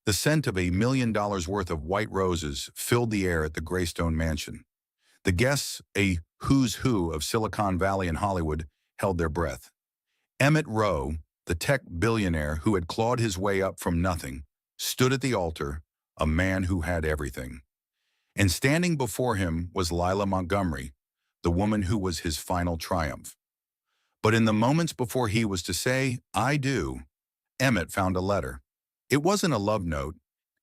The scent of $1 million worth of white roses filled the air at the Greystone Mansion. The guests, a who's who of Silicon Valley and Hollywood, held their breath. Emmett Rowe, the tech billionaire who had clawed his way up from nothing, stood at the altar, a man who had everything. And standing before him was Lilah Montgomery, the woman who was his final triumph. But in the moments before he was to say, "I do," Emmett found a letter. It wasn't a love note.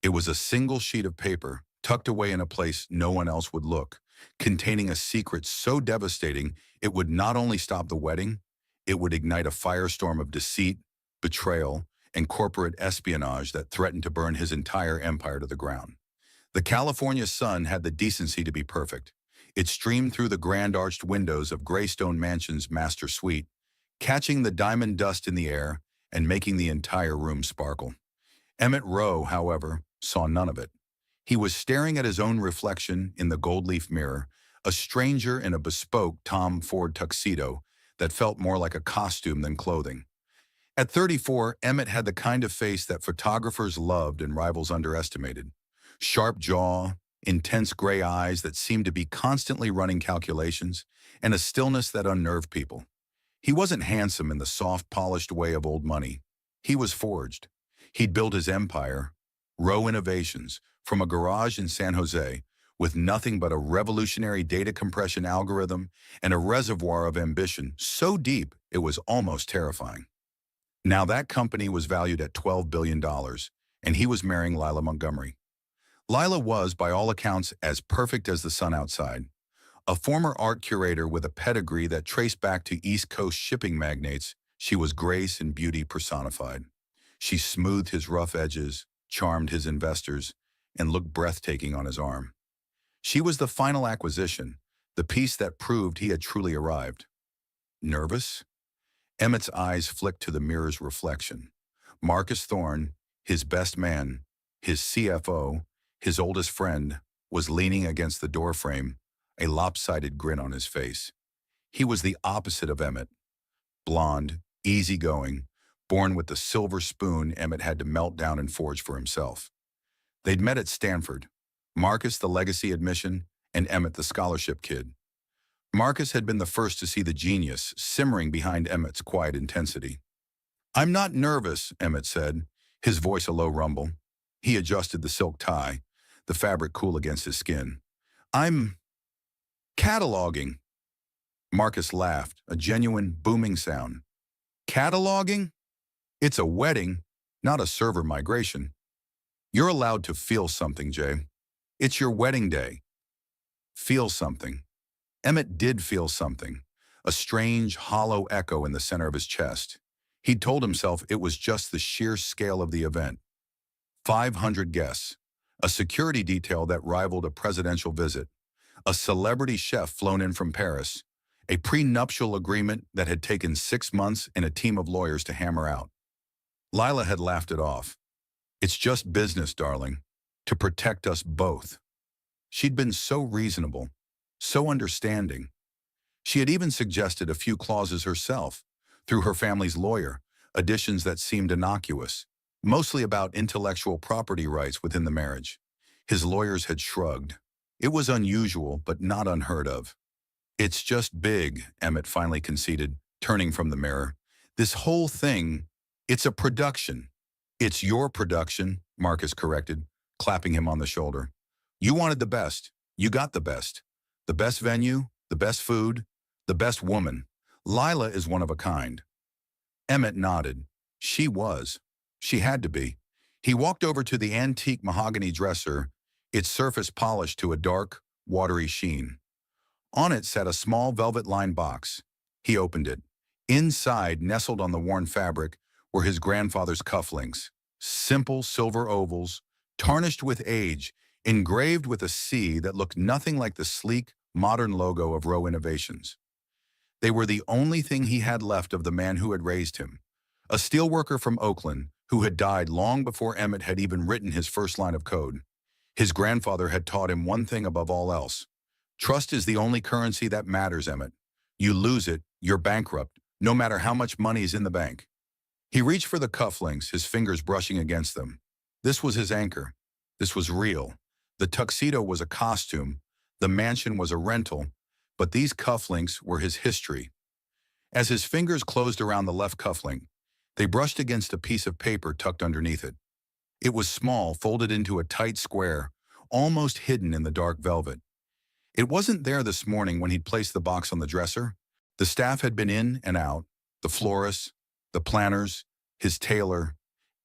It was a single sheet of paper, tucked away in a place no one else would look, containing a secret so devastating it would not only stop the wedding, it would ignite a firestorm of deceit, betrayal, and corporate espionage that threatened to burn his entire empire to the ground. The California sun had the decency to be perfect. It streamed through the grand arched windows of Greystone Mansion's master suite, catching the diamond dust in the air and making the entire room sparkle. Emmett Rowe, however, saw none of it. He was staring at his own reflection in the gold leaf mirror, a stranger in a bespoke Tom Ford tuxedo that felt more like a costume than clothing. At 34, Emmett had the kind of face that photographers loved and rivals underestimated. Sharp jaw, intense gray eyes that seemed to be constantly running calculations, and a stillness that unnerved people. He wasn't handsome in the soft, polished way of old money. He was forged. He'd built his empire, Rowe Innovations, from a garage in San Jose, with nothing but a revolutionary data compression algorithm and a reservoir of ambition so deep it was almost terrifying. Now that company was valued at $12 billion, and he was marrying Lilah Montgomery. Lilah was, by all accounts, as perfect as the sun outside. A former art curator with a pedigree that traced back to East Coast shipping magnates, she was grace and beauty personified. She smoothed his rough edges, charmed his investors, and looked breathtaking on his arm. She was the final acquisition, the piece that proved he had truly arrived. Nervous? Emmett's eyes flicked to the mirror's reflection. Marcus Thorne, his best man, his CFO, his oldest friend, was leaning against the doorframe, a lopsided grin on his face. He was the opposite of Emmett. Blonde, easygoing, born with the silver spoon Emmett had to melt down and forge for himself. They'd met at Stanford, Marcus the legacy admission, and Emmett the scholarship kid. Marcus had been the first to see the genius simmering behind Emmett's quiet intensity. "I'm not nervous," Emmett said, his voice a low rumble. He adjusted the silk tie, the fabric cool against his skin. "I'm cataloging." Marcus laughed, a genuine, booming sound. "Cataloging? It's a wedding, not a server migration. You're allowed to feel something, Jay. It's your wedding day." Feel something. Emmett did feel something, a strange, hollow echo in the center of his chest. He'd told himself it was just the sheer scale of the event. 500 guests, a security detail that rivaled a presidential visit, a celebrity chef flown in from Paris, a prenuptial agreement that had taken 6 months and a team of lawyers to hammer out. Lilah had laughed it off. "It's just business, darling, to protect us both." She'd been so reasonable, so understanding. She had even suggested a few clauses herself, through her family's lawyer, additions that seemed innocuous, mostly about intellectual property rights within the marriage. His lawyers had shrugged. It was unusual, but not unheard of. "It's just big," Emmett finally conceded, turning from the mirror. "This whole thing, it's a production." "It's your production," Marcus corrected, clapping him on the shoulder. "You wanted the best. You got the best. The best venue, the best food, the best woman. Lilah is one of a kind." Emmett nodded. She was. She had to be. He walked over to the antique mahogany dresser, its surface polished to a dark, watery sheen. On it sat a small velvet-lined box. He opened it. Inside, nestled on the worn fabric, were his grandfather's cufflinks. Simple silver ovals, tarnished with age, engraved with a C that looked nothing like the sleek, modern logo of Rowe Innovations. They were the only thing he had left of the man who had raised him, a steelworker from Oakland who had died long before Emmett had even written his first line of code. His grandfather had taught him one thing above all else. "Trust is the only currency that matters, Emmett. You lose it, you're bankrupt, no matter how much money is in the bank." He reached for the cufflinks, his fingers brushing against them. This was his anchor. This was real. The tuxedo was a costume. The mansion was a rental. But these cufflinks were his history. As his fingers closed around the left cufflink, they brushed against a piece of paper tucked underneath it. It was small, folded into a tight square, almost hidden in the dark velvet. It wasn't there this morning when he'd placed the box on the dresser. The staff had been in and out, the florists, the planners, his tailor.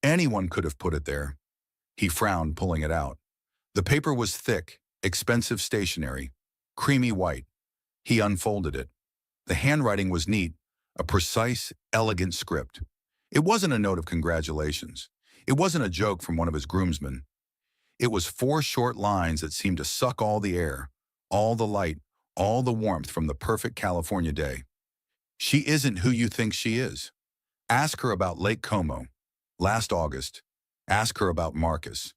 Anyone could have put it there. He frowned, pulling it out. The paper was thick, expensive stationery, creamy white. He unfolded it. The handwriting was neat, a precise, elegant script. It wasn't a note of congratulations. It wasn't a joke from one of his groomsmen. It was 4 short lines that seemed to suck all the air, all the light, all the warmth from the perfect California day. She isn't who you think she is. Ask her about Lake Como. Last August. Ask her about Marcus.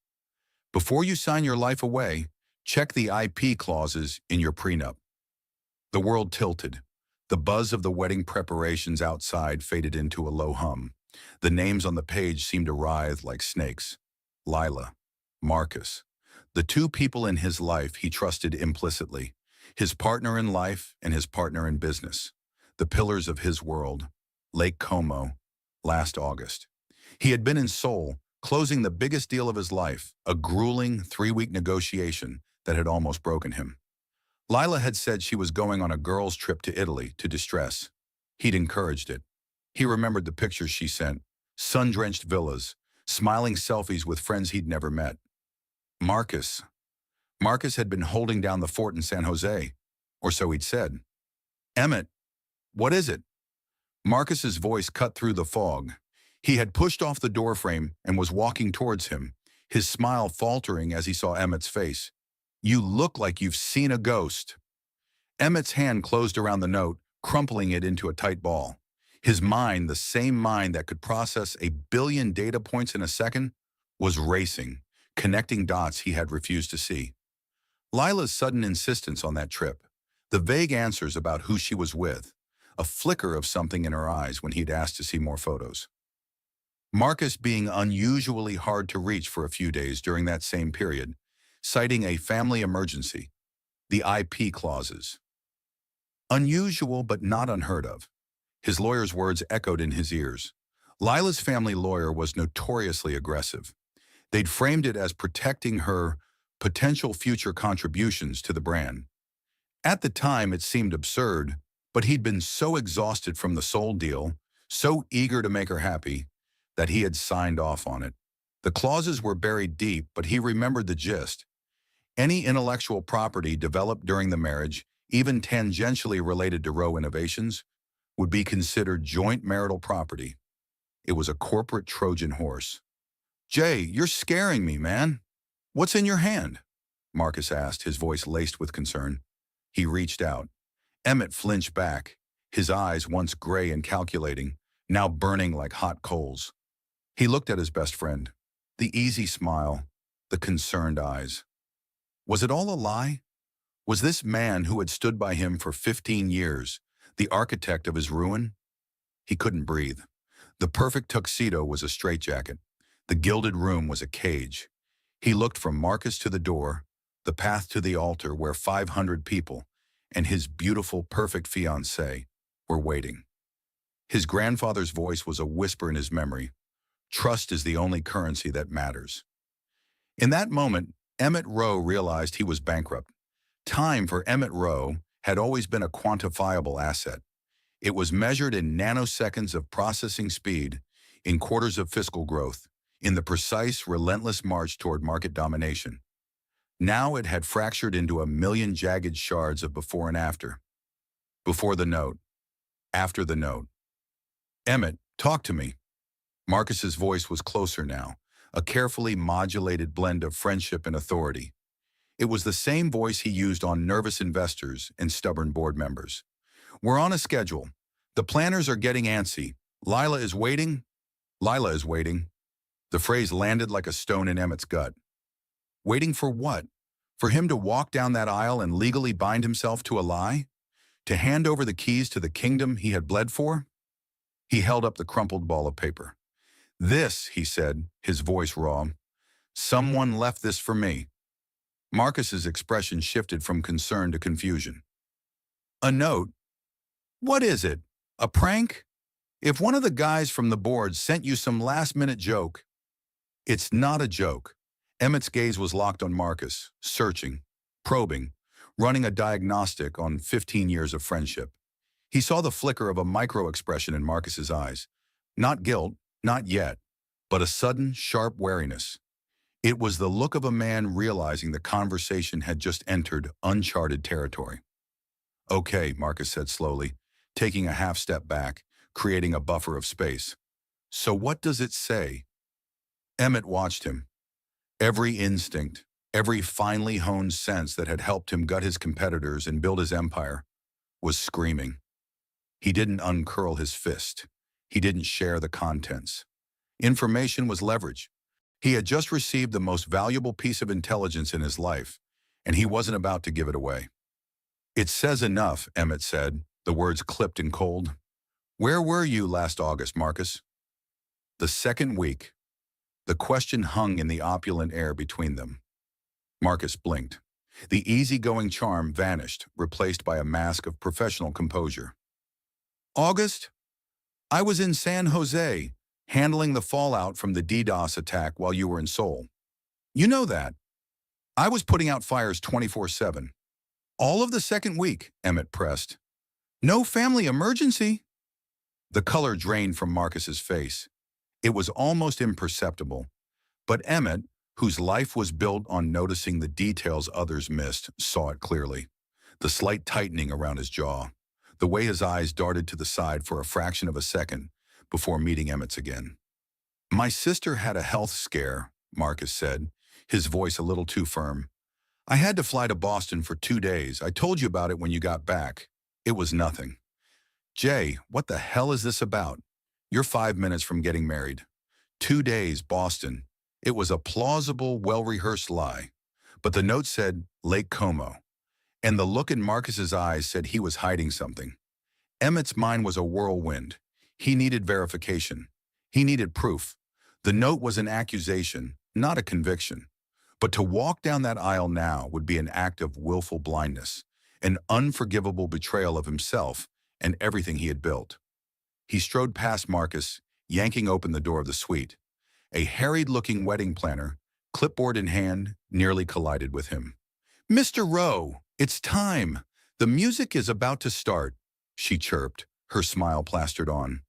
Before you sign your life away, check the IP clauses in your prenup. The world tilted. The buzz of the wedding preparations outside faded into a low hum. The names on the page seemed to writhe like snakes. Lilah, Marcus, the 2 people in his life he trusted implicitly, his partner in life and his partner in business, the pillars of his world. Lake Como, last August. He had been in Seoul, closing the biggest deal of his life, a grueling 3-week negotiation that had almost broken him. Lilah had said she was going on a girls' trip to Italy to distress. He'd encouraged it. He remembered the pictures she sent, sun-drenched villas, smiling selfies with friends he'd never met. Marcus. Marcus had been holding down the fort in San Jose, or so he'd said. Emmett, what is it? Marcus's voice cut through the fog. He had pushed off the doorframe and was walking towards him, his smile faltering as he saw Emmett's face. You look like you've seen a ghost. Emmett's hand closed around the note, crumpling it into a tight ball. His mind, the same mind that could process 1 billion data points in a second, was racing, connecting dots he had refused to see. Lilah's sudden insistence on that trip, the vague answers about who she was with, a flicker of something in her eyes when he'd asked to see more photos. Marcus being unusually hard to reach for a few days during that same period, citing a family emergency, the IP clauses. Unusual but not unheard of. His lawyer's words echoed in his ears. Lilah's family lawyer was notoriously aggressive. They'd framed it as protecting her potential future contributions to the brand. At the time, it seemed absurd, but he'd been so exhausted from the Seoul deal, so eager to make her happy, that he had signed off on it. The clauses were buried deep, but he remembered the gist. Any intellectual property developed during the marriage, even tangentially related to Rowe innovations, would be considered joint marital property. It was a corporate Trojan horse. Jay, you're scaring me, man. What's in your hand? Marcus asked, his voice laced with concern. He reached out. Emmett flinched back, his eyes, once gray and calculating, now burning like hot coals. He looked at his best friend, the easy smile, the concerned eyes. Was it all a lie? Was this man who had stood by him for 15 years the architect of his ruin? He couldn't breathe. The perfect tuxedo was a straitjacket. The gilded room was a cage. He looked from Marcus to the door, the path to the altar where 500 people and his beautiful, perfect fiancée were waiting. His grandfather's voice was a whisper in his memory. Trust is the only currency that matters. In that moment, Emmett Rowe realized he was bankrupt. Time for Emmett Rowe had always been a quantifiable asset. It was measured in nanoseconds of processing speed, in quarters of fiscal growth, in the precise, relentless march toward market domination. Now it had fractured into 1 million jagged shards of before and after. Before the note. After the note. Emmett, talk to me. Marcus's voice was closer now, a carefully modulated blend of friendship and authority. It was the same voice he used on nervous investors and stubborn board members. We're on a schedule. The planners are getting antsy. Lilah is waiting. Lilah is waiting. The phrase landed like a stone in Emmett's gut. Waiting for what? For him to walk down that aisle and legally bind himself to a lie? To hand over the keys to the kingdom he had bled for? He held up the crumpled ball of paper. This, he said, his voice raw, Someone left this for me. Marcus's expression shifted from concern to confusion. A note? What is it? A prank? If one of the guys from the board sent you some last-minute joke, it's not a joke. Emmett's gaze was locked on Marcus, searching, probing, running a diagnostic on 15 years of friendship. He saw the flicker of a micro-expression in Marcus's eyes. Not guilt, not yet, but a sudden, sharp wariness. It was the look of a man realizing the conversation had just entered uncharted territory. Okay, Marcus said slowly, taking a half step back, creating a buffer of space. So what does it say? Emmett watched him. Every instinct, every finely honed sense that had helped him gut his competitors and build his empire, was screaming. He didn't uncurl his fist. He didn't share the contents. Information was leverage. He had just received the most valuable piece of intelligence in his life, and he wasn't about to give it away. It says enough, Emmett said, the words clipped and cold. Where were you last August, Marcus? The second week. The question hung in the opulent air between them. Marcus blinked. The easygoing charm vanished, replaced by a mask of professional composure. August? I was in San Jose, handling the fallout from the DDoS attack while you were in Seoul. You know that. I was putting out fires 24/7. All of the second week, Emmett pressed. No family emergency? The color drained from Marcus's face. It was almost imperceptible, but Emmett, whose life was built on noticing the details others missed, saw it clearly. The slight tightening around his jaw, the way his eyes darted to the side for a fraction of a second before meeting Emmett's again. My sister had a health scare, Marcus said, his voice a little too firm. I had to fly to Boston for 2 days. I told you about it when you got back. It was nothing. Jay, what the hell is this about? You're 5 minutes from getting married. 2 days, Boston. It was a plausible, well-rehearsed lie. But the note said Lake Como, and the look in Marcus's eyes said he was hiding something. Emmett's mind was a whirlwind. He needed verification. He needed proof. The note was an accusation, not a conviction. But to walk down that aisle now would be an act of willful blindness, an unforgivable betrayal of himself and everything he had built. He strode past Marcus, yanking open the door of the suite. A harried-looking wedding planner, clipboard in hand, nearly collided with him. Mr. Rowe, it's time. The music is about to start, she chirped, her smile plastered on.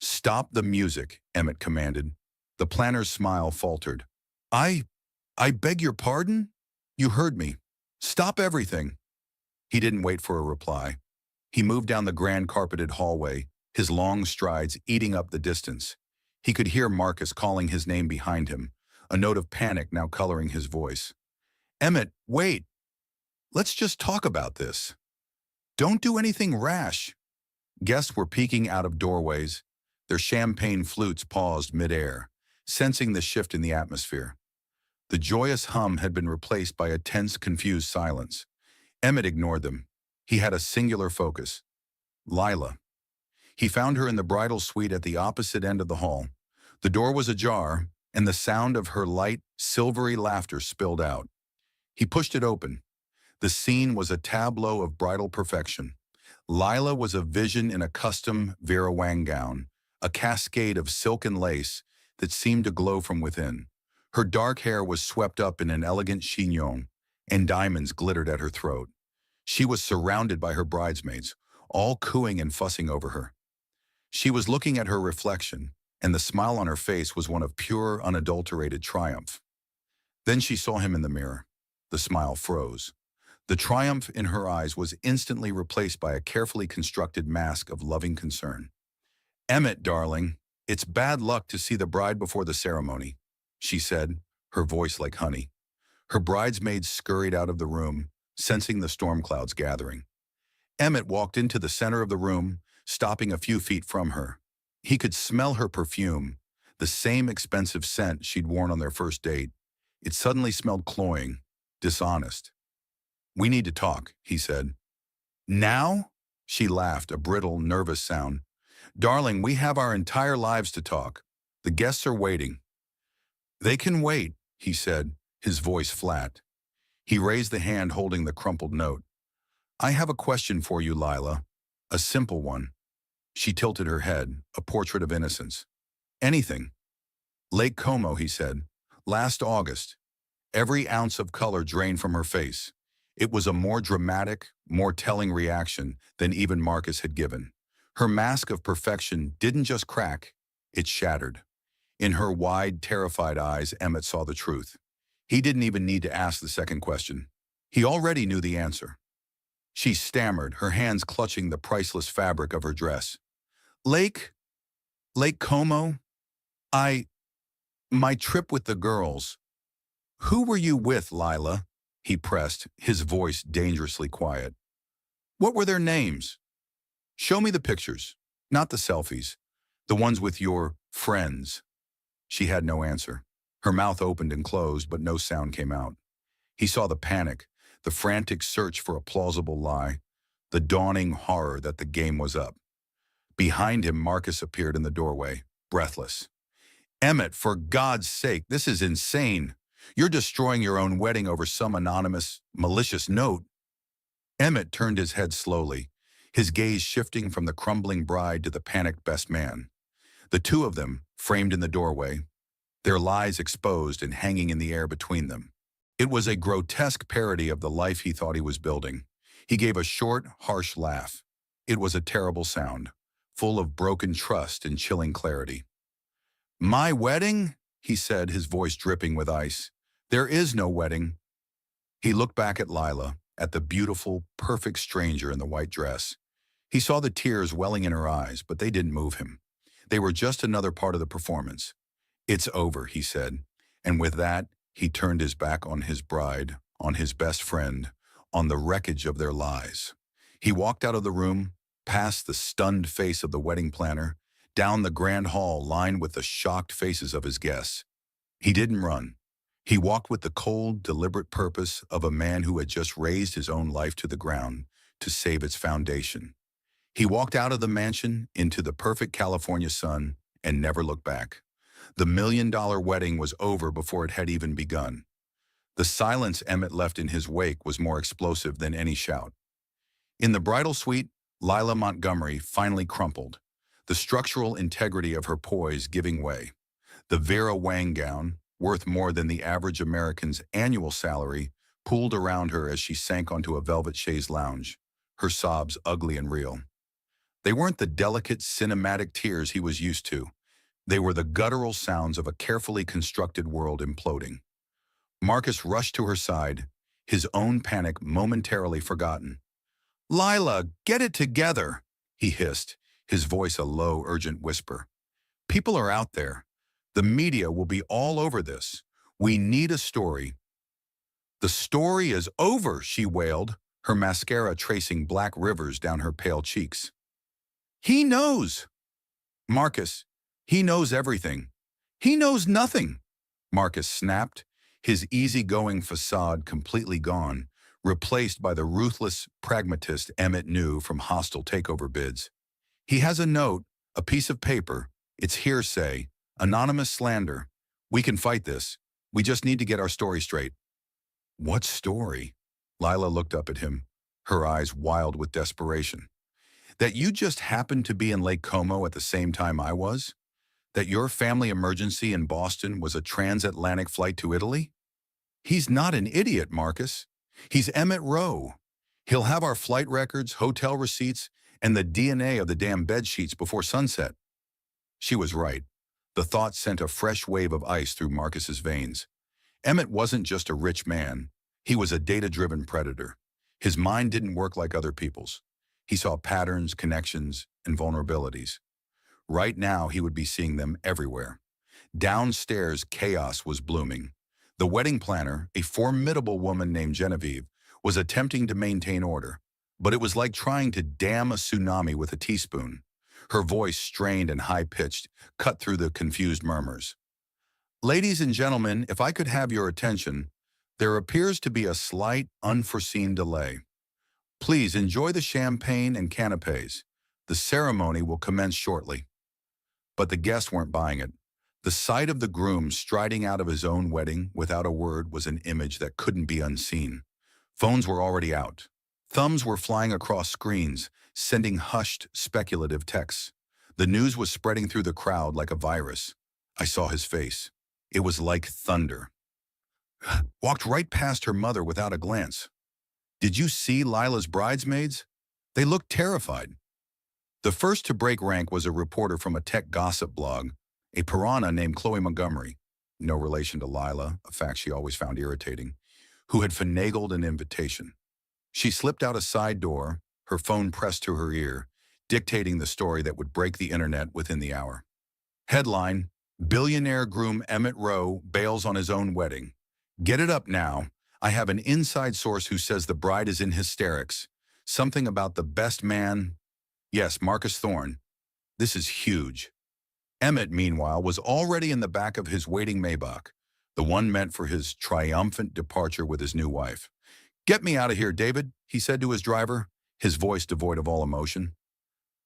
Stop the music, Emmett commanded. The planner's smile faltered. I beg your pardon? You heard me. Stop everything. He didn't wait for a reply. He moved down the grand carpeted hallway, his long strides eating up the distance. He could hear Marcus calling his name behind him, a note of panic now coloring his voice. Emmett, wait. Let's just talk about this. Don't do anything rash. Guests were peeking out of doorways, their champagne flutes paused midair, sensing the shift in the atmosphere. The joyous hum had been replaced by a tense, confused silence. Emmett ignored them. He had a singular focus. Lilah. He found her in the bridal suite at the opposite end of the hall. The door was ajar, and the sound of her light, silvery laughter spilled out. He pushed it open. The scene was a tableau of bridal perfection. Lilah was a vision in a custom Vera Wang gown, a cascade of silk and lace that seemed to glow from within. Her dark hair was swept up in an elegant chignon, and diamonds glittered at her throat. She was surrounded by her bridesmaids, all cooing and fussing over her. She was looking at her reflection, and the smile on her face was one of pure, unadulterated triumph. Then she saw him in the mirror. The smile froze. The triumph in her eyes was instantly replaced by a carefully constructed mask of loving concern. Emmett, darling, it's bad luck to see the bride before the ceremony, she said, her voice like honey. Her bridesmaids scurried out of the room, sensing the storm clouds gathering. Emmett walked into the center of the room, stopping a few feet from her. He could smell her perfume, the same expensive scent she'd worn on their first date. It suddenly smelled cloying, dishonest. We need to talk, he said. Now? She laughed, a brittle, nervous sound. Darling, we have our entire lives to talk. The guests are waiting. They can wait, he said, his voice flat. He raised the hand holding the crumpled note. I have a question for you, Lilah. A simple one. She tilted her head, a portrait of innocence. Anything. Lake Como, he said. Last August. Every ounce of color drained from her face. It was a more dramatic, more telling reaction than even Marcus had given. Her mask of perfection didn't just crack, it shattered. In her wide, terrified eyes, Emmett saw the truth. He didn't even need to ask the second question. He already knew the answer. She stammered, her hands clutching the priceless fabric of her dress. Lake Como? My trip with the girls. Who were you with, Lilah? He pressed, his voice dangerously quiet. What were their names? Show me the pictures, not the selfies, the ones with your friends. She had no answer. Her mouth opened and closed, but no sound came out. He saw the panic, the frantic search for a plausible lie, the dawning horror that the game was up. Behind him, Marcus appeared in the doorway, breathless. Emmett, for God's sake, this is insane. You're destroying your own wedding over some anonymous, malicious note. Emmett turned his head slowly, his gaze shifting from the crumbling bride to the panicked best man. The two of them, framed in the doorway, their lies exposed and hanging in the air between them. It was a grotesque parody of the life he thought he was building. He gave a short, harsh laugh. It was a terrible sound, full of broken trust and chilling clarity. My wedding? He said, his voice dripping with ice. There is no wedding. He looked back at Lilah, at the beautiful, perfect stranger in the white dress. He saw the tears welling in her eyes, but they didn't move him. They were just another part of the performance. It's over, he said, and with that, he turned his back on his bride, on his best friend, on the wreckage of their lives. He walked out of the room, past the stunned face of the wedding planner, down the grand hall lined with the shocked faces of his guests. He didn't run. He walked with the cold, deliberate purpose of a man who had just raised his own life to the ground to save its foundation. He walked out of the mansion into the perfect California sun and never looked back. The $1 million wedding was over before it had even begun. The silence Emmett left in his wake was more explosive than any shout. In the bridal suite, Lilah Montgomery finally crumpled, the structural integrity of her poise giving way. The Vera Wang gown, worth more than the average American's annual salary, pooled around her as she sank onto a velvet chaise lounge, her sobs ugly and real. They weren't the delicate, cinematic tears he was used to. They were the guttural sounds of a carefully constructed world imploding. Marcus rushed to her side, his own panic momentarily forgotten. Lilah, get it together, he hissed, his voice a low, urgent whisper. People are out there. The media will be all over this. We need a story. The story is over, she wailed, her mascara tracing black rivers down her pale cheeks. He knows. Marcus, he knows everything. He knows nothing. Marcus snapped, his easygoing facade completely gone, replaced by the ruthless pragmatist Emmett knew from hostile takeover bids. He has a note, a piece of paper. It's hearsay, anonymous slander. We can fight this. We just need to get our story straight. What story? Lilah looked up at him, her eyes wild with desperation. That you just happened to be in Lake Como at the same time I was? That your family emergency in Boston was a transatlantic flight to Italy? He's not an idiot, Marcus. He's Emmett Rowe. He'll have our flight records, hotel receipts, and the DNA of the damn bed sheets before sunset. She was right. The thought sent a fresh wave of ice through Marcus's veins. Emmett wasn't just a rich man. He was a data-driven predator. His mind didn't work like other people's. He saw patterns, connections, and vulnerabilities. Right now, he would be seeing them everywhere. Downstairs, chaos was blooming. The wedding planner, a formidable woman named Genevieve, was attempting to maintain order, but it was like trying to dam a tsunami with a teaspoon. Her voice, strained and high-pitched, cut through the confused murmurs. Ladies and gentlemen, if I could have your attention, there appears to be a slight, unforeseen delay. Please enjoy the champagne and canapes. The ceremony will commence shortly. But the guests weren't buying it. The sight of the groom striding out of his own wedding without a word was an image that couldn't be unseen. Phones were already out. Thumbs were flying across screens, sending hushed, speculative texts. The news was spreading through the crowd like a virus. I saw his face. It was like thunder. Walked right past her mother without a glance. Did you see Lilah's bridesmaids? They looked terrified. The first to break rank was a reporter from a tech gossip blog, a piranha named Chloe Montgomery, no relation to Lilah, a fact she always found irritating, who had finagled an invitation. She slipped out a side door, her phone pressed to her ear, dictating the story that would break the internet within the hour. Headline: Billionaire groom Emmett Rowe bails on his own wedding. Get it up now. I have an inside source who says the bride is in hysterics. Something about the best man. Yes, Marcus Thorne. This is huge. Emmett, meanwhile, was already in the back of his waiting Maybach, the one meant for his triumphant departure with his new wife. Get me out of here, David, he said to his driver, his voice devoid of all emotion.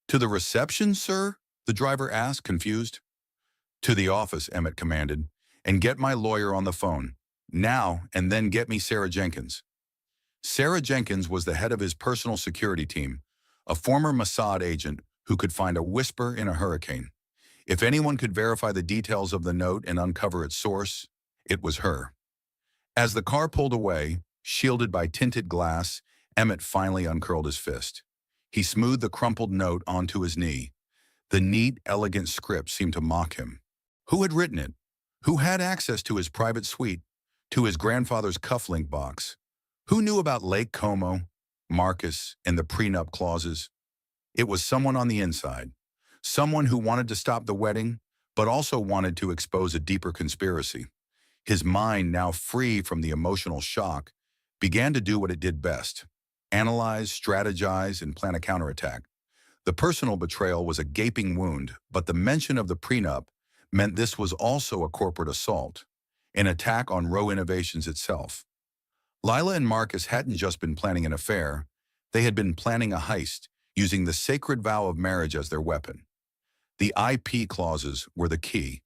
To the reception, sir? The driver asked, confused. To the office, Emmett commanded, and get my lawyer on the phone. Now, and then get me Sarah Jenkins. Sarah Jenkins was the head of his personal security team, a former Mossad agent who could find a whisper in a hurricane. If anyone could verify the details of the note and uncover its source, it was her. As the car pulled away, shielded by tinted glass, Emmett finally uncurled his fist. He smoothed the crumpled note onto his knee. The neat, elegant script seemed to mock him. Who had written it? Who had access to his private suite, to his grandfather's cufflink box? Who knew about Lake Como, Marcus, and the prenup clauses? It was someone on the inside. Someone who wanted to stop the wedding, but also wanted to expose a deeper conspiracy. His mind, now free from the emotional shock, began to do what it did best: analyze, strategize, and plan a counterattack. The personal betrayal was a gaping wound, but the mention of the prenup meant this was also a corporate assault, an attack on Rowe Innovations itself. Lilah and Marcus hadn't just been planning an affair, they had been planning a heist, using the sacred vow of marriage as their weapon. The IP clauses were the key.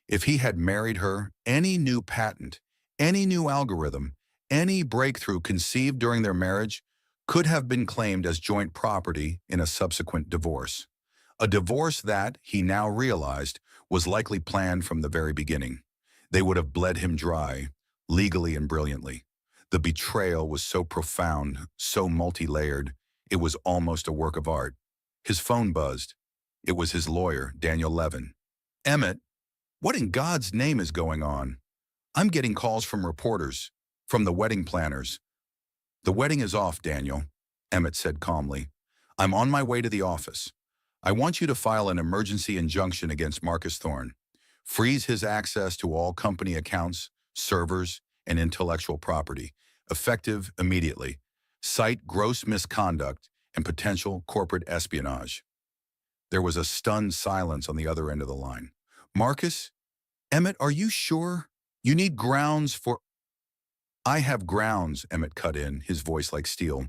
If he had married her, any new patent, any new algorithm, any breakthrough conceived during their marriage could have been claimed as joint property in a subsequent divorce. A divorce that, he now realized, was likely planned from the very beginning. They would have bled him dry, legally and brilliantly. The betrayal was so profound, so multi-layered, it was almost a work of art. His phone buzzed. It was his lawyer, Daniel Levin. Emmett, what in God's name is going on? I'm getting calls from reporters, from the wedding planners. The wedding is off, Daniel, Emmett said calmly. I'm on my way to the office. I want you to file an emergency injunction against Marcus Thorne. Freeze his access to all company accounts, servers, and intellectual property, effective immediately. Cite gross misconduct and potential corporate espionage. There was a stunned silence on the other end of the line. Marcus? Emmett, are you sure? You need grounds for... I have grounds, Emmett cut in, his voice like steel.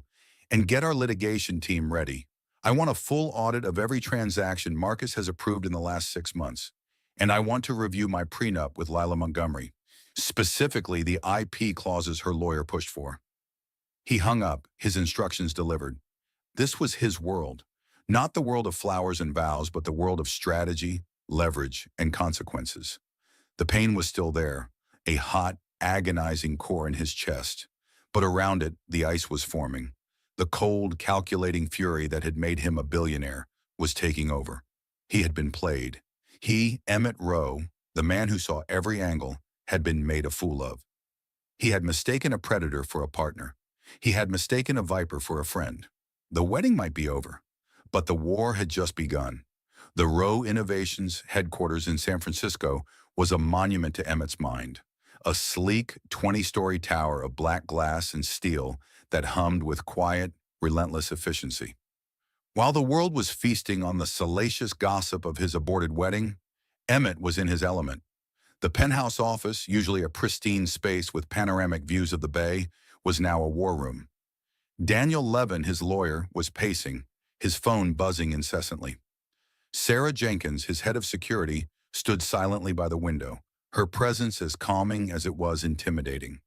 And get our litigation team ready. I want a full audit of every transaction Marcus has approved in the last 6 months. And I want to review my prenup with Lilah Montgomery, specifically the IP clauses her lawyer pushed for. He hung up, his instructions delivered. This was his world. Not the world of flowers and vows, but the world of strategy, leverage, and consequences. The pain was still there, a hot, agonizing core in his chest. But around it, the ice was forming. The cold, calculating fury that had made him a billionaire was taking over. He had been played. He, Emmett Rowe, the man who saw every angle, had been made a fool of. He had mistaken a predator for a partner. He had mistaken a viper for a friend. The wedding might be over, but the war had just begun. The Rowe Innovations headquarters in San Francisco was a monument to Emmett's mind, a sleek 20-story tower of black glass and steel that hummed with quiet, relentless efficiency. While the world was feasting on the salacious gossip of his aborted wedding, Emmett was in his element. The penthouse office, usually a pristine space with panoramic views of the bay, was now a war room. Daniel Levin, his lawyer, was pacing, his phone buzzing incessantly. Sarah Jenkins, his head of security, stood silently by the window, her presence as calming as it was intimidating.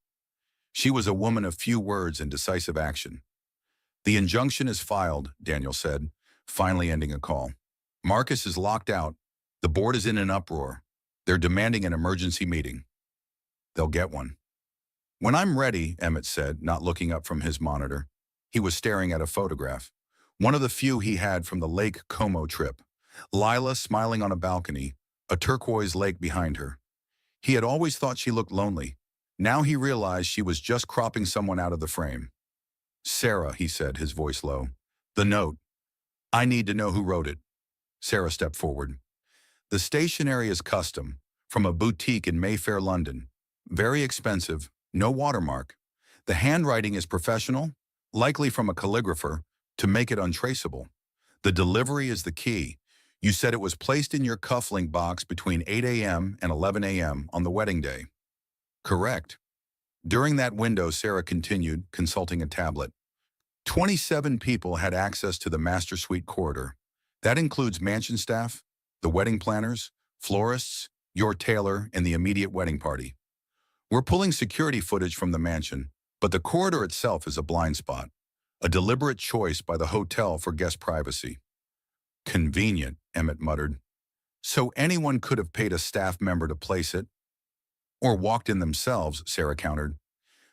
She was a woman of few words and decisive action. "The injunction is filed," Daniel said, finally ending a call. "Marcus is locked out. The board is in an uproar. They're demanding an emergency meeting." "They'll get one." "When I'm ready," Emmett said, not looking up from his monitor. He was staring at a photograph, one of the few he had from the Lake Como trip. Lilah smiling on a balcony, a turquoise lake behind her. He had always thought she looked lonely. Now he realized she was just cropping someone out of the frame. "Sarah," he said, his voice low. "The note. I need to know who wrote it." Sarah stepped forward. "The stationery is custom, from a boutique in Mayfair, London. Very expensive, no watermark. The handwriting is professional, likely from a calligrapher, to make it untraceable. The delivery is the key. You said it was placed in your cufflink box between 8 a.m. and 11 a.m. on the wedding day." "Correct." During that window, Sarah continued, consulting a tablet. 27 people had access to the master suite corridor. That includes mansion staff, the wedding planners, florists, your tailor, and the immediate wedding party. "We're pulling security footage from the mansion, but the corridor itself is a blind spot, a deliberate choice by the hotel for guest privacy." "Convenient," Emmett muttered. "So anyone could have paid a staff member to place it?" "Or walked in themselves," Sarah countered.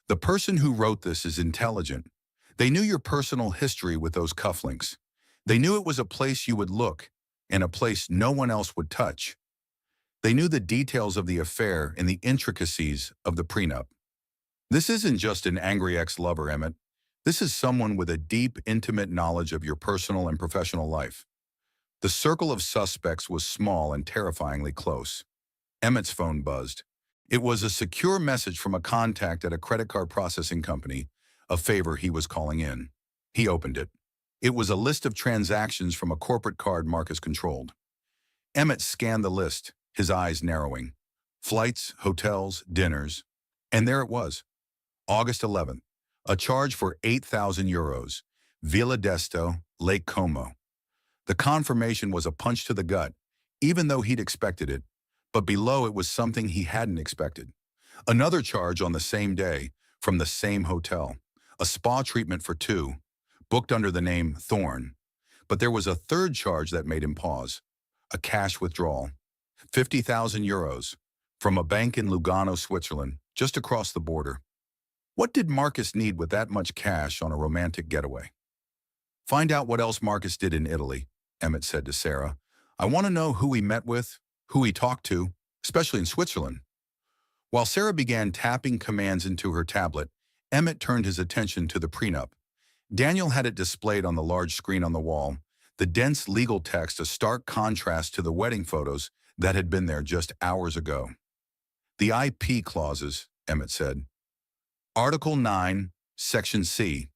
"The person who wrote this is intelligent. They knew your personal history with those cufflinks. They knew it was a place you would look, and a place no one else would touch. They knew the details of the affair and the intricacies of the prenup. This isn't just an angry ex-lover, Emmett. This is someone with a deep, intimate knowledge of your personal and professional life." The circle of suspects was small and terrifyingly close. Emmett's phone buzzed. It was a secure message from a contact at a credit card processing company, a favor he was calling in. He opened it. It was a list of transactions from a corporate card Marcus controlled. Emmett scanned the list, his eyes narrowing. Flights, hotels, dinners. And there it was. August 11th. A charge for €8,000. Villa d'Esto, Lake Como. The confirmation was a punch to the gut, even though he'd expected it. But below it was something he hadn't expected. Another charge on the same day, from the same hotel. A spa treatment for two, booked under the name Thorne. But there was a third charge that made him pause. A cash withdrawal. €50,000 from a bank in Lugano, Switzerland, just across the border. What did Marcus need with that much cash on a romantic getaway? "Find out what else Marcus did in Italy," Emmett said to Sarah. "I want to know who he met with, who he talked to, especially in Switzerland." While Sarah began tapping commands into her tablet, Emmett turned his attention to the prenup. Daniel had it displayed on the large screen on the wall, the dense legal text a stark contrast to the wedding photos that had been there just hours ago. "The IP clauses," Emmett said. "Article 9, Section C."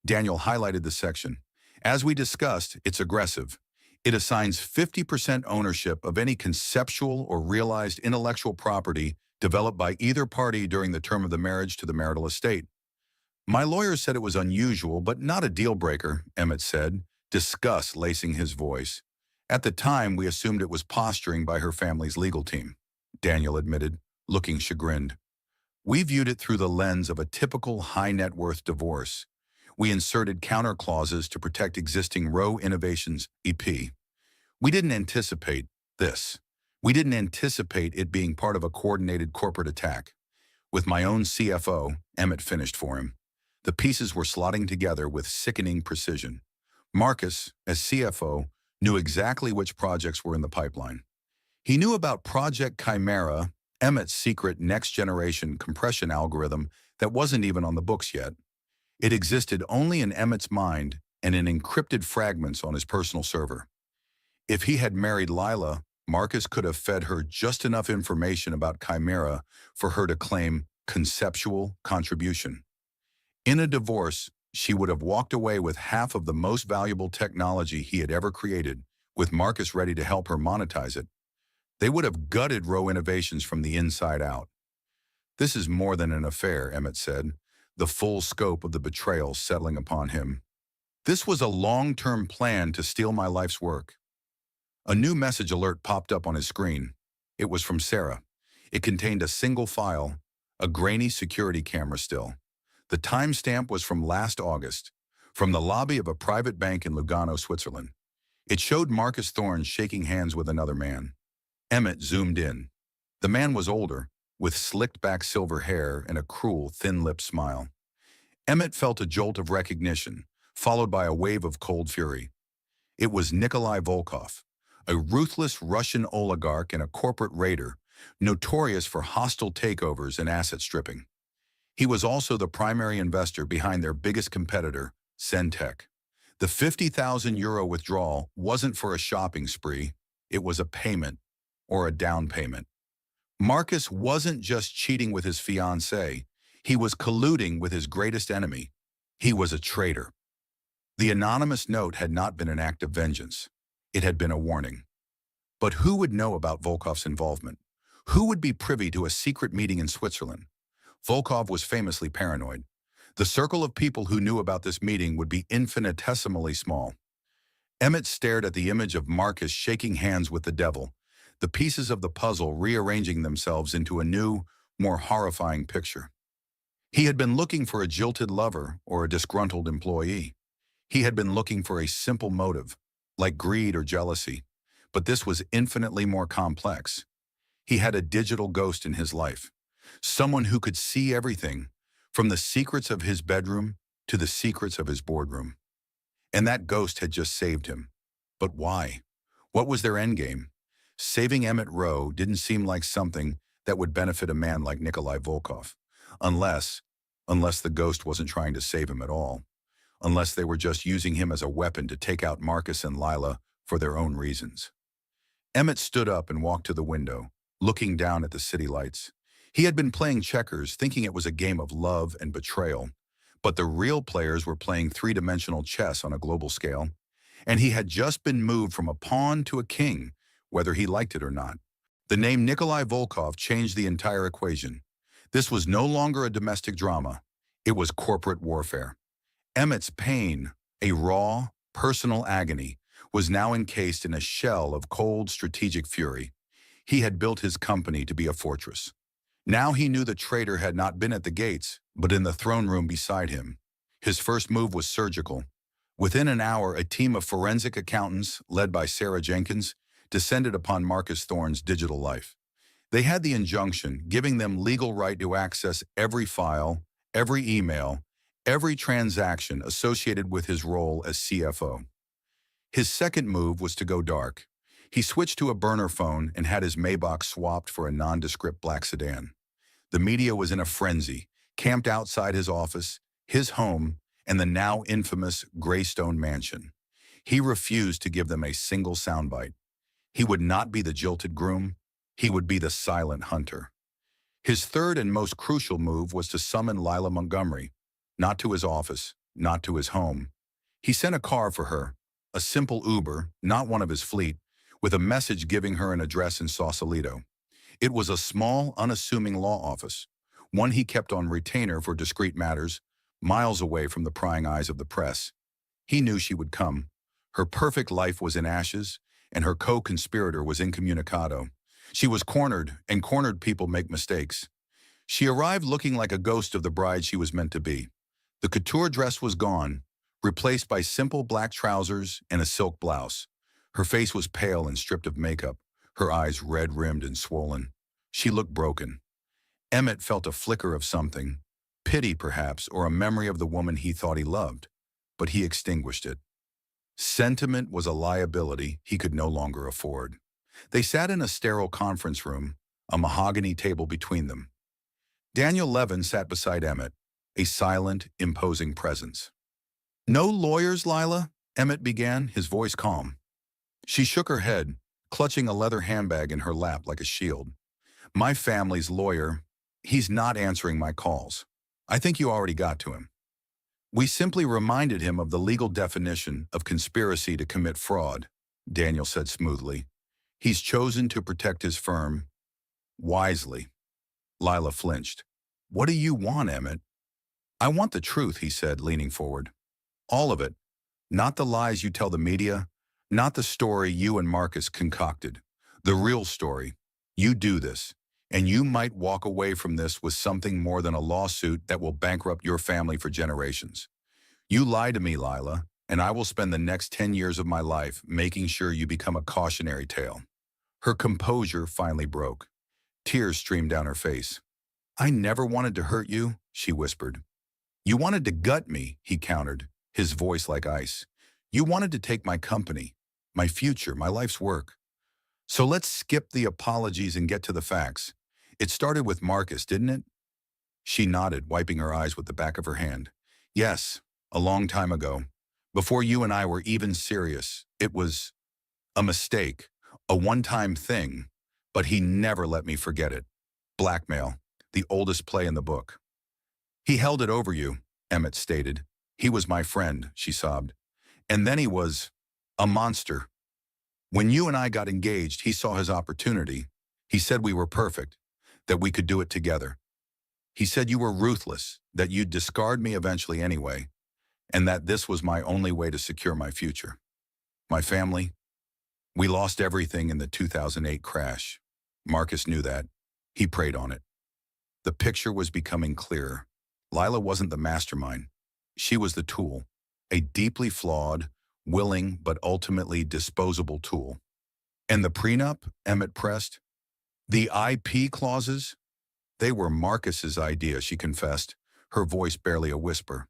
Daniel highlighted the section. "As we discussed, it's aggressive. It assigns 50% ownership of any conceptual or realized intellectual property developed by either party during the term of the marriage to the marital estate." "My lawyer said it was unusual, but not a deal-breaker," Emmett said, disgust lacing his voice. "At the time, we assumed it was posturing by her family's legal team," Daniel admitted, looking chagrined. "We viewed it through the lens of a typical high-net-worth divorce. We inserted counter clauses to protect existing Rowe Innovations EP. We didn't anticipate this. We didn't anticipate it being part of a coordinated corporate attack." With my own CFO, Emmett finished for him. The pieces were slotting together with sickening precision. Marcus, as CFO, knew exactly which projects were in the pipeline. He knew about Project Chimera, Emmett's secret next-generation compression algorithm that wasn't even on the books yet. It existed only in Emmett's mind and in encrypted fragments on his personal server. If he had married Lilah, Marcus could have fed her just enough information about Chimera for her to claim conceptual contribution. In a divorce, she would have walked away with half of the most valuable technology he had ever created, with Marcus ready to help her monetize it. They would have gutted Rowe Innovations from the inside out. "This is more than an affair," Emmett said, the full scope of the betrayal settling upon him. "This was a long-term plan to steal my life's work." A new message alert popped up on his screen. It was from Sarah. It contained a single file, a grainy security camera still. The timestamp was from last August, from the lobby of a private bank in Lugano, Switzerland. It showed Marcus Thorne shaking hands with another man. Emmett zoomed in. The man was older, with slicked-back silver hair and a cruel, thin-lipped smile. Emmett felt a jolt of recognition, followed by a wave of cold fury. It was Nikolai Volkov, a ruthless Russian oligarch and a corporate raider, notorious for hostile takeovers and asset stripping. He was also the primary investor behind their biggest competitor, Centec. The €50,000 withdrawal wasn't for a shopping spree, it was a payment, or a down payment. Marcus wasn't just cheating with his fiancée, he was colluding with his greatest enemy. He was a traitor. The anonymous note had not been an act of vengeance. It had been a warning. But who would know about Volkov's involvement? Who would be privy to a secret meeting in Switzerland? Volkov was famously paranoid. The circle of people who knew about this meeting would be infinitesimally small. Emmett stared at the image of Marcus shaking hands with the devil, the pieces of the puzzle rearranging themselves into a new, more horrifying picture. He had been looking for a jilted lover or a disgruntled employee. He had been looking for a simple motive, like greed or jealousy, but this was infinitely more complex. He had a digital ghost in his life, someone who could see everything, from the secrets of his bedroom to the secrets of his boardroom. And that ghost had just saved him. But why? What was their endgame? Saving Emmett Rowe didn't seem like something that would benefit a man like Nikolai Volkov, unless the ghost wasn't trying to save him at all, unless they were just using him as a weapon to take out Marcus and Lilah for their own reasons. Emmett stood up and walked to the window, looking down at the city lights. He had been playing checkers, thinking it was a game of love and betrayal, but the real players were playing three-dimensional chess on a global scale, and he had just been moved from a pawn to a king, whether he liked it or not. The name Nikolai Volkov changed the entire equation. This was no longer a domestic drama. It was corporate warfare. Emmett's pain, a raw, personal agony, was now encased in a shell of cold, strategic fury. He had built his company to be a fortress. Now he knew the traitor had not been at the gates, but in the throne room beside him. His first move was surgical. Within an hour, a team of forensic accountants, led by Sarah Jenkins, descended upon Marcus Thorne's digital life. They had the injunction giving them legal right to access every file, every email, every transaction associated with his role as CFO. His second move was to go dark. He switched to a burner phone and had his Maybach swapped for a nondescript black sedan. The media was in a frenzy, camped outside his office, his home, and the now infamous Greystone Mansion. He refused to give them a single soundbite. He would not be the jilted groom. He would be the silent hunter. His third and most crucial move was to summon Lilah Montgomery, not to his office, not to his home. He sent a car for her, a simple Uber, not one of his fleet, with a message giving her an address in Sausalito. It was a small, unassuming law office, one he kept on retainer for discreet matters, miles away from the prying eyes of the press. He knew she would come. Her perfect life was in ashes, and her co-conspirator was incommunicado. She was cornered, and cornered people make mistakes. She arrived looking like a ghost of the bride she was meant to be. The couture dress was gone, replaced by simple black trousers and a silk blouse. Her face was pale and stripped of makeup, her eyes red-rimmed and swollen. She looked broken. Emmett felt a flicker of something, pity perhaps, or a memory of the woman he thought he loved, but he extinguished it. Sentiment was a liability he could no longer afford. They sat in a sterile conference room, a mahogany table between them. Daniel Levin sat beside Emmett, a silent, imposing presence. "No lawyers, Lilah?" Emmett began, his voice calm. She shook her head, clutching a leather handbag in her lap like a shield. "My family's lawyer, he's not answering my calls. I think you already got to him." "We simply reminded him of the legal definition of conspiracy to commit fraud," Daniel said smoothly. "He's chosen to protect his firm wisely." Lilah flinched. "What do you want, Emmett?" "I want the truth," he said, leaning forward. "All of it. Not the lies you tell the media, not the story you and Marcus concocted. The real story. You do this, and you might walk away from this with something more than a lawsuit that will bankrupt your family for generations. You lie to me, Lilah, and I will spend the next 10 years of my life making sure you become a cautionary tale." Her composure finally broke. Tears streamed down her face. "I never wanted to hurt you," she whispered. "You wanted to gut me," he countered, his voice like ice. "You wanted to take my company, my future, my life's work. So let's skip the apologies and get to the facts. It started with Marcus, didn't it?" She nodded, wiping her eyes with the back of her hand. "Yes, a long time ago. Before you and I were even serious. It was a mistake, a one-time thing, but he never let me forget it. Blackmail, the oldest play in the book." "He held it over you," Emmett stated. "He was my friend," she sobbed. "And then he was a monster. When you and I got engaged, he saw his opportunity. He said we were perfect, that we could do it together. He said you were ruthless, that you'd discard me eventually anyway, and that this was my only way to secure my future. My family, we lost everything in the 2008 crash. Marcus knew that. He preyed on it. The picture was becoming clearer. Lilah wasn't the mastermind. She was the tool, a deeply flawed, willing, but ultimately disposable tool. And the prenup, Emmett pressed? The IP clauses? They were Marcus's idea, she confessed, her voice barely a whisper.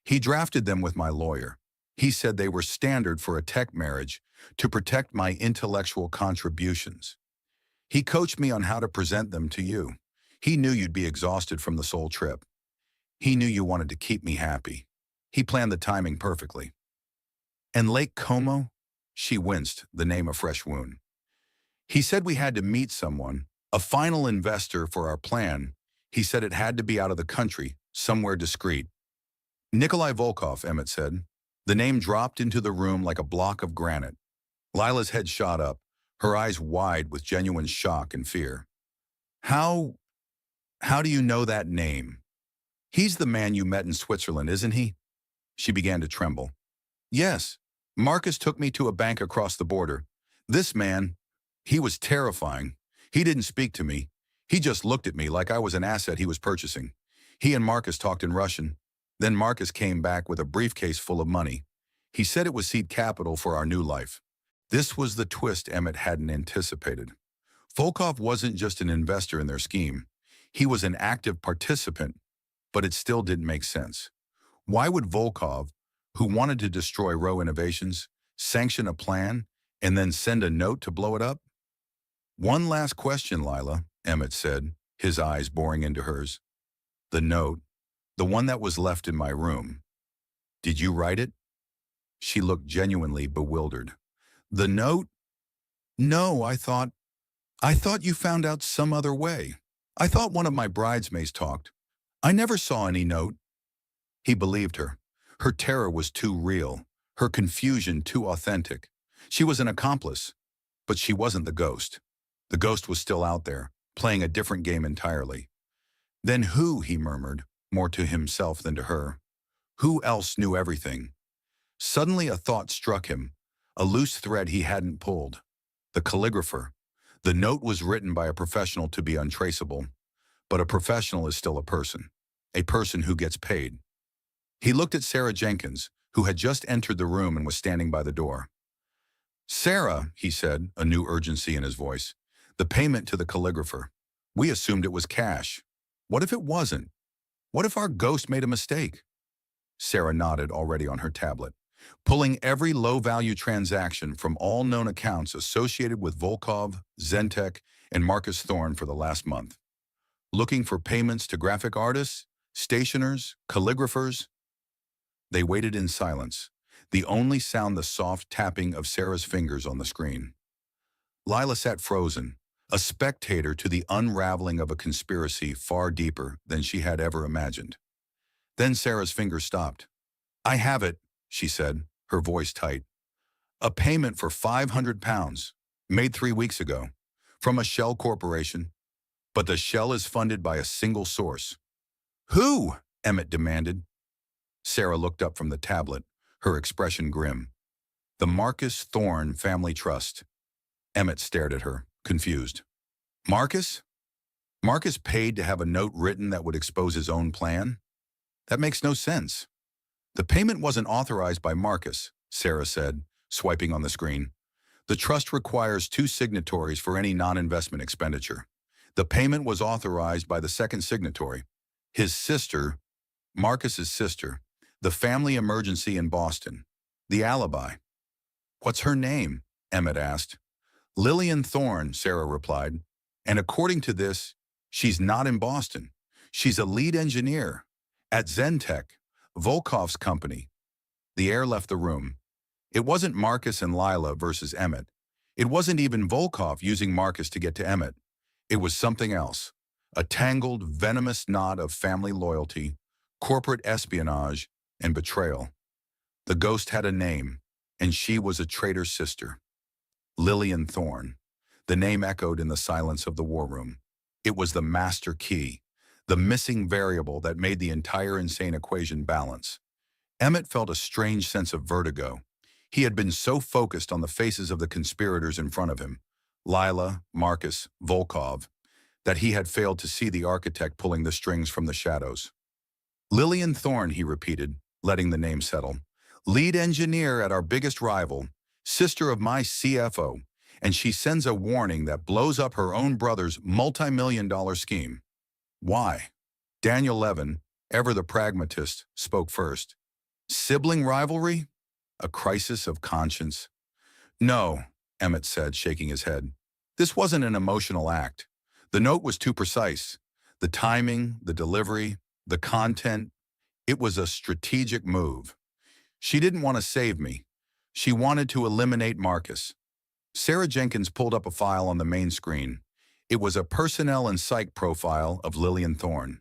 He drafted them with my lawyer. He said they were standard for a tech marriage to protect my intellectual contributions. He coached me on how to present them to you. He knew you'd be exhausted from the Seoul trip. He knew you wanted to keep me happy. He planned the timing perfectly. And Lake Como? She winced, the name a fresh wound. He said we had to meet someone, a final investor for our plan. He said it had to be out of the country, somewhere discreet. Nikolai Volkov, Emmett said. The name dropped into the room like a block of granite. Lilah's head shot up, her eyes wide with genuine shock and fear. How do you know that name? He's the man you met in Switzerland, isn't he? She began to tremble. Yes. Marcus took me to a bank across the border. This man, he was terrifying. He didn't speak to me. He just looked at me like I was an asset he was purchasing. He and Marcus talked in Russian. Then Marcus came back with a briefcase full of money. He said it was seed capital for our new life. This was the twist Emmett hadn't anticipated. Volkov wasn't just an investor in their scheme. He was an active participant, but it still didn't make sense. Why would Volkov, who wanted to destroy Rowe Innovations, sanction a plan and then send a note to blow it up? One last question, Lilah, Emmett said, his eyes boring into hers. The note, the one that was left in my room. Did you write it? She looked genuinely bewildered. The note? No, I thought you found out some other way. I thought one of my bridesmaids talked. I never saw any note. He believed her. Her terror was too real, her confusion too authentic. She was an accomplice, but she wasn't the ghost. The ghost was still out there, playing a different game entirely. Then who, he murmured, more to himself than to her. Who else knew everything? Suddenly a thought struck him, a loose thread he hadn't pulled. The calligrapher. The note was written by a professional to be untraceable, but a professional is still a person who gets paid. He looked at Sarah Jenkins, who had just entered the room and was standing by the door. Sarah, he said, a new urgency in his voice, the payment to the calligrapher. We assumed it was cash. What if it wasn't? What if our ghost made a mistake? Sarah nodded, already on her tablet, pulling every low-value transaction from all known accounts associated with Volkov, Zentech, and Marcus Thorne for the last month. Looking for payments to graphic artists, stationers, calligraphers. They waited in silence, the only sound the soft tapping of Sarah's fingers on the screen. Lilah sat frozen, a spectator to the unraveling of a conspiracy far deeper than she had ever imagined. Then Sarah's fingers stopped. I have it, she said, her voice tight. A payment for £500, made 3 weeks ago, from a shell corporation. But the shell is funded by a single source. Who? Emmett demanded. Sarah looked up from the tablet, her expression grim. The Marcus Thorne Family Trust. Emmett stared at her, confused. Marcus? Marcus paid to have a note written that would expose his own plan? That makes no sense. The payment wasn't authorized by Marcus, Sarah said, swiping on the screen. The trust requires two signatories for any non-investment expenditure. The payment was authorized by the second signatory, his sister, Marcus's sister, the family emergency in Boston. The alibi. What's her name? Emmett asked. Lillian Thorne, Sarah replied. And according to this, she's not in Boston. She's a lead engineer at Zentech, Volkov's company. The air left the room. It wasn't Marcus and Lilah versus Emmett. It wasn't even Volkov using Marcus to get to Emmett. It was something else. A tangled, venomous knot of family loyalty, corporate espionage, and betrayal. The ghost had a name, and she was a traitor's sister. Lillian Thorne. The name echoed in the silence of the war room. It was the master key, the missing variable that made the entire insane equation balance. Emmett felt a strange sense of vertigo. He had been so focused on the faces of the conspirators in front of him, Lilah, Marcus, Volkov, that he had failed to see the architect pulling the strings from the shadows. Lillian Thorne, he repeated, letting the name settle. Lead engineer at our biggest rival, sister of my CFO, and she sends a warning that blows up her own brother's multi-million-dollar scheme. Why? Daniel Levin, ever the pragmatist, spoke first. Sibling rivalry? A crisis of conscience? No, Emmett said, shaking his head. This wasn't an emotional act. The note was too precise. The timing, the delivery, the content, it was a strategic move. She didn't want to save me. She wanted to eliminate Marcus. Sarah Jenkins pulled up a file on the main screen. It was a personnel and psych profile of Lillian Thorne.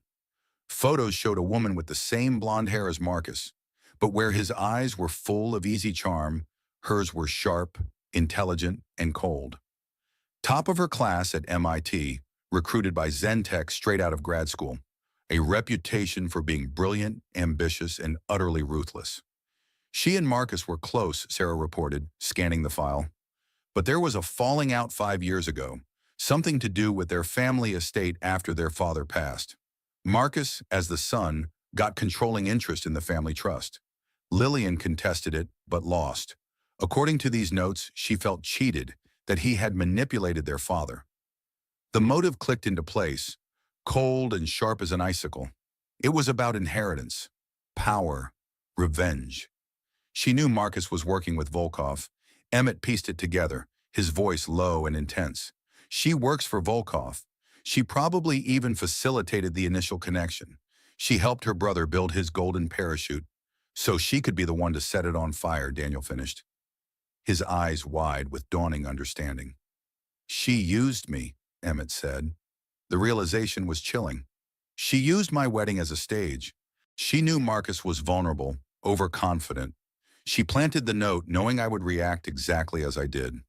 Photos showed a woman with the same blonde hair as Marcus, but where his eyes were full of easy charm, hers were sharp, intelligent, and cold. Top of her class at MIT, recruited by Zentech straight out of grad school, a reputation for being brilliant, ambitious, and utterly ruthless. She and Marcus were close, Sarah reported, scanning the file. But there was a falling out 5 years ago, something to do with their family estate after their father passed. Marcus, as the son, got controlling interest in the family trust. Lillian contested it, but lost. According to these notes, she felt cheated, that he had manipulated their father. The motive clicked into place, cold and sharp as an icicle. It was about inheritance, power, revenge. She knew Marcus was working with Volkov. Emmett pieced it together, his voice low and intense. She works for Volkov. She probably even facilitated the initial connection. She helped her brother build his golden parachute, so she could be the one to set it on fire, Daniel finished, his eyes wide with dawning understanding. She used me, Emmett said. The realization was chilling. She used my wedding as a stage. She knew Marcus was vulnerable, overconfident. She planted the note knowing I would react exactly as I did.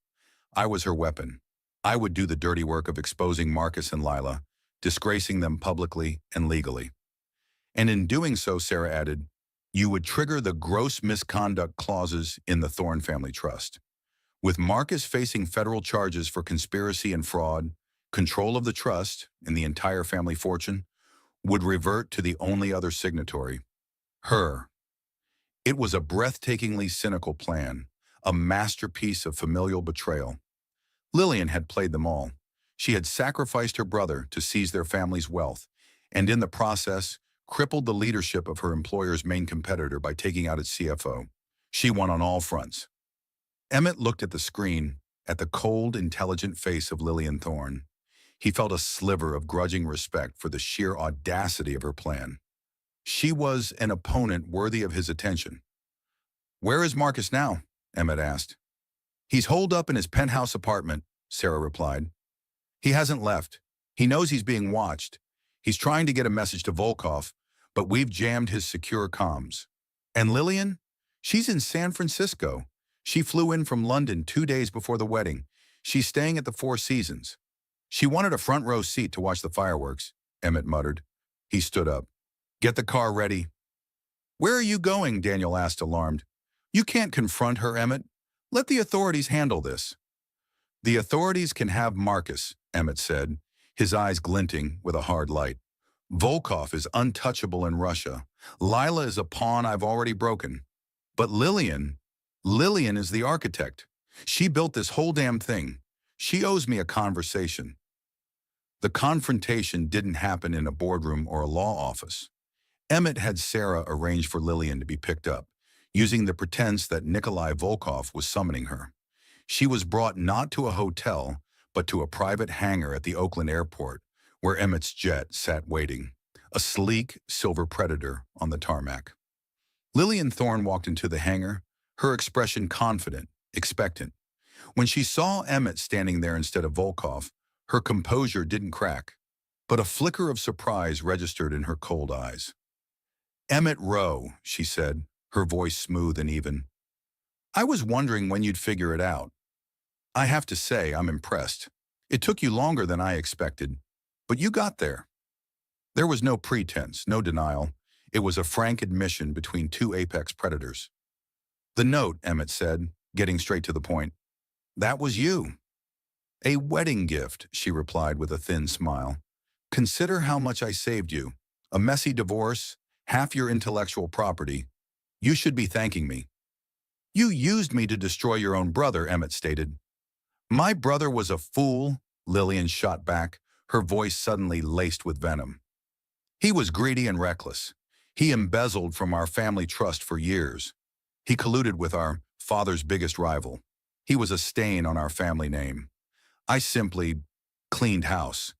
I was her weapon. I would do the dirty work of exposing Marcus and Lilah, disgracing them publicly and legally. And in doing so, Sarah added, you would trigger the gross misconduct clauses in the Thorne family trust. With Marcus facing federal charges for conspiracy and fraud, control of the trust and the entire family fortune would revert to the only other signatory, her. It was a breathtakingly cynical plan, a masterpiece of familial betrayal. Lillian had played them all. She had sacrificed her brother to seize their family's wealth, and in the process, crippled the leadership of her employer's main competitor by taking out its CFO. She won on all fronts. Emmett looked at the screen, at the cold, intelligent face of Lillian Thorne. He felt a sliver of grudging respect for the sheer audacity of her plan. She was an opponent worthy of his attention. Where is Marcus now? Emmett asked. He's holed up in his penthouse apartment, Sarah replied. He hasn't left. He knows he's being watched. He's trying to get a message to Volkov, but we've jammed his secure comms. And Lillian? She's in San Francisco. She flew in from London 2 days before the wedding. She's staying at the Four Seasons. She wanted a front row seat to watch the fireworks, Emmett muttered. He stood up. Get the car ready. Where are you going? Daniel asked, alarmed. You can't confront her, Emmett. Let the authorities handle this. The authorities can have Marcus, Emmett said, his eyes glinting with a hard light. Volkov is untouchable in Russia. Lilah is a pawn I've already broken. But Lillian is the architect. She built this whole damn thing. She owes me a conversation. The confrontation didn't happen in a boardroom or a law office. Emmett had Sarah arrange for Lillian to be picked up, using the pretense that Nikolai Volkov was summoning her. She was brought not to a hotel, but to a private hangar at the Oakland airport, where Emmett's jet sat waiting, a sleek silver Predator on the tarmac. Lillian Thorne walked into the hangar, her expression confident, expectant. When she saw Emmett standing there instead of Volkov, her composure didn't crack, but a flicker of surprise registered in her cold eyes. "Emmett Rowe," she said, her voice smooth and even. "I was wondering when you'd figure it out. I have to say, I'm impressed. It took you longer than I expected, but you got there." There was no pretense, no denial. It was a frank admission between two apex predators. "The note," Emmett said, getting straight to the point. "That was you." "A wedding gift," she replied with a thin smile. "Consider how much I saved you. A messy divorce, half your intellectual property. You should be thanking me." "You used me to destroy your own brother," Emmett stated. "My brother was a fool," Lillian shot back, her voice suddenly laced with venom. "He was greedy and reckless. He embezzled from our family trust for years. He colluded with our father's biggest rival. He was a stain on our family name. I simply cleaned house.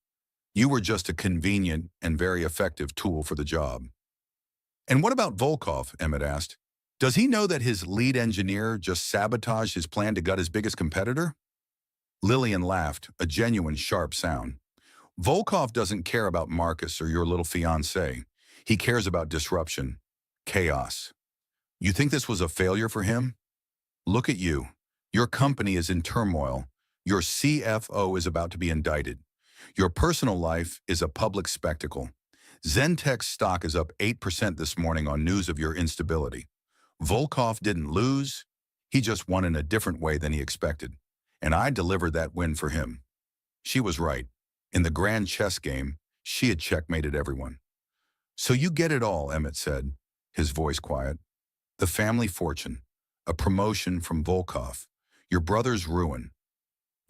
You were just a convenient and very effective tool for the job." "And what about Volkov?" Emmett asked. "Does he know that his lead engineer just sabotaged his plan to gut his biggest competitor?" Lillian laughed, a genuine sharp sound. "Volkov doesn't care about Marcus or your little fiancé. He cares about disruption, chaos. You think this was a failure for him? Look at you. Your company is in turmoil. Your CFO is about to be indicted. Your personal life is a public spectacle. Zentech's stock is up 8% this morning on news of your instability. Volkov didn't lose. He just won in a different way than he expected. And I delivered that win for him." She was right. In the grand chess game, she had checkmated everyone. "So you get it all," Emmett said, his voice quiet. "The family fortune, a promotion from Volkov, your brother's ruin.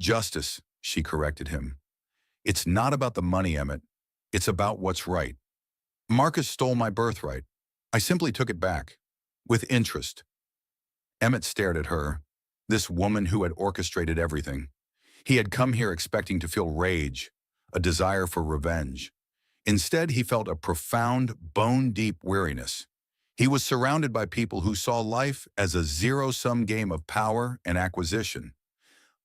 Justice," she corrected him. "It's not about the money, Emmett. It's about what's right. Marcus stole my birthright. I simply took it back. With interest." Emmett stared at her, this woman who had orchestrated everything. He had come here expecting to feel rage, a desire for revenge. Instead, he felt a profound, bone-deep weariness. He was surrounded by people who saw life as a zero-sum game of power and acquisition.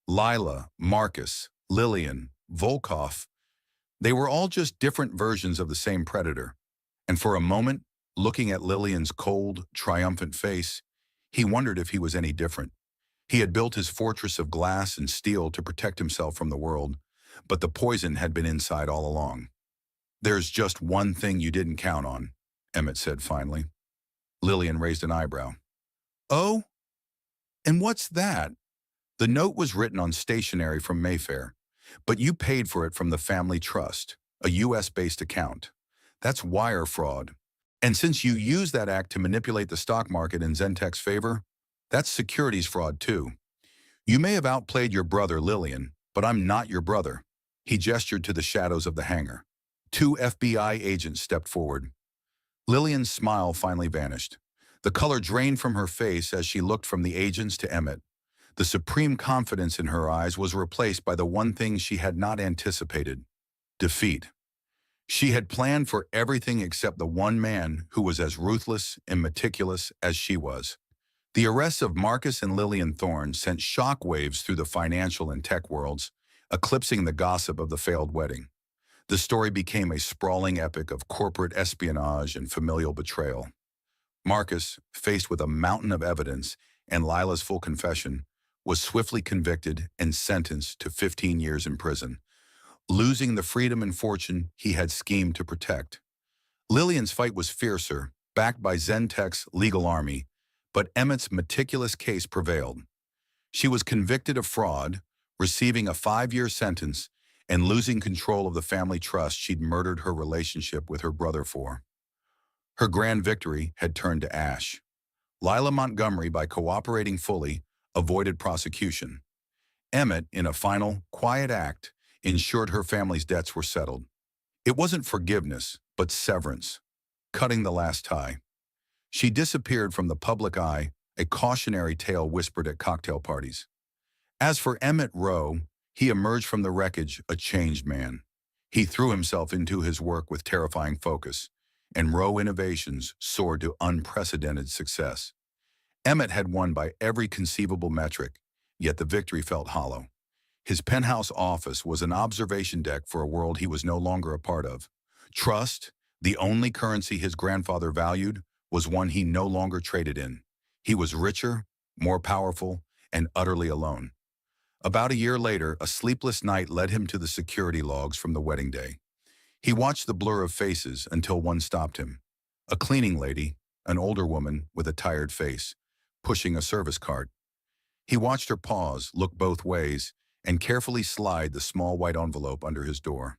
Lilah, Marcus, Lillian, Volkov, they were all just different versions of the same predator. And for a moment, looking at Lillian's cold, triumphant face, he wondered if he was any different. He had built his fortress of glass and steel to protect himself from the world, but the poison had been inside all along. "There's just one thing you didn't count on," Emmett said finally. Lillian raised an eyebrow. "Oh? And what's that?" "The note was written on stationery from Mayfair, but you paid for it from the family trust, a US-based account. That's wire fraud. And since you used that act to manipulate the stock market in Zentech's favor, that's securities fraud too. You may have outplayed your brother, Lillian, but I'm not your brother." He gestured to the shadows of the hangar. Two FBI agents stepped forward. Lillian's smile finally vanished. The color drained from her face as she looked from the agents to Emmett. The supreme confidence in her eyes was replaced by the one thing she had not anticipated: defeat. She had planned for everything except the one man who was as ruthless and meticulous as she was. The arrests of Marcus and Lillian Thorne sent shockwaves through the financial and tech worlds, eclipsing the gossip of the failed wedding. The story became a sprawling epic of corporate espionage and familial betrayal. Marcus, faced with a mountain of evidence and Lilah's full confession, was swiftly convicted and sentenced to 15 years in prison, losing the freedom and fortune he had schemed to protect. Lillian's fight was fiercer, backed by Zentech's legal army, but Emmett's meticulous case prevailed. She was convicted of fraud, receiving a 5-year sentence and losing control of the family trust she'd murdered her relationship with her brother for. Her grand victory had turned to ash. Lilah Montgomery, by cooperating fully, avoided prosecution. Emmett, in a final, quiet act, ensured her family's debts were settled. It wasn't forgiveness, but severance, cutting the last tie. She disappeared from the public eye, a cautionary tale whispered at cocktail parties. As for Emmett Rowe, he emerged from the wreckage a changed man. He threw himself into his work with terrifying focus, and Rowe Innovations soared to unprecedented success. Emmett had won by every conceivable metric, yet the victory felt hollow. His penthouse office was an observation deck for a world he was no longer a part of. Trust, the only currency his grandfather valued, was one he no longer traded in. He was richer, more powerful, and utterly alone. About a year later, a sleepless night led him to the security logs from the wedding day. He watched the blur of faces until one stopped him. A cleaning lady, an older woman with a tired face, pushing a service cart. He watched her pause, look both ways, and carefully slide the small white envelope under his door.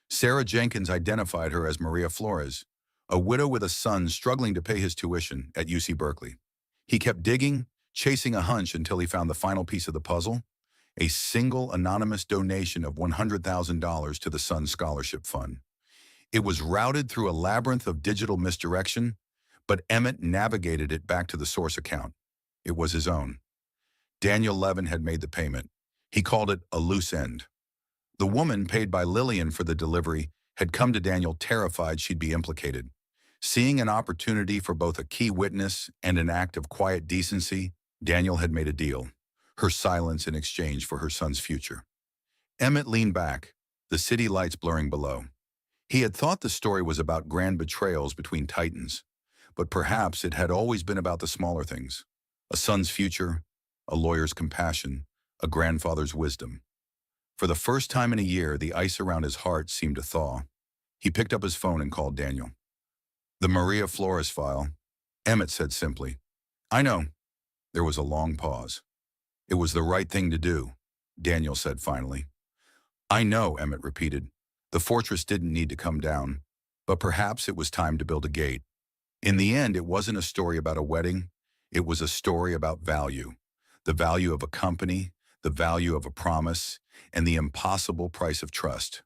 Sarah Jenkins identified her as Maria Flores, a widow with a son struggling to pay his tuition at UC Berkeley. He kept digging, chasing a hunch until he found the final piece of the puzzle, a single anonymous donation of $100,000 to the son's scholarship fund. It was routed through a labyrinth of digital misdirection, but Emmett navigated it back to the source account. It was his own. Daniel Levin had made the payment. He called it a loose end. The woman, paid by Lillian for the delivery, had come to Daniel terrified she'd be implicated. Seeing an opportunity for both a key witness and an act of quiet decency, Daniel had made a deal. Her silence in exchange for her son's future. Emmett leaned back, the city lights blurring below. He had thought the story was about grand betrayals between titans, but perhaps it had always been about the smaller things. A son's future, a lawyer's compassion, a grandfather's wisdom. For the first time in a year, the ice around his heart seemed to thaw. He picked up his phone and called Daniel. "The Maria Flores file," Emmett said simply. "I know." There was a long pause. "It was the right thing to do," Daniel said finally. "I know," Emmett repeated. "The fortress didn't need to come down, but perhaps it was time to build a gate." In the end, it wasn't a story about a wedding. It was a story about value. The value of a company, the value of a promise, and the impossible price of trust.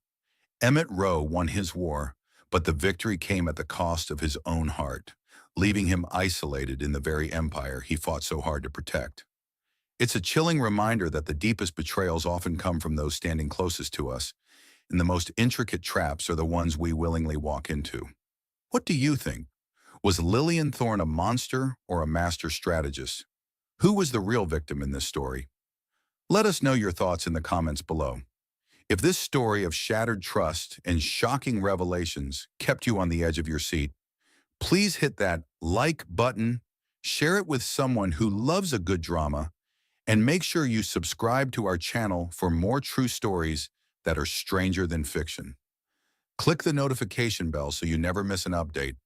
Emmett Rowe won his war, but the victory came at the cost of his own heart, leaving him isolated in the very empire he fought so hard to protect. It's a chilling reminder that the deepest betrayals often come from those standing closest to us, and the most intricate traps are the ones we willingly walk into. What do you think? Was Lillian Thorne a monster or a master strategist? Who was the real victim in this story? Let us know your thoughts in the comments below. If this story of shattered trust and shocking revelations kept you on the edge of your seat, please hit that like button, share it with someone who loves a good drama, and make sure you subscribe to our channel for more true stories that are stranger than fiction. Click the notification bell so you never miss an update.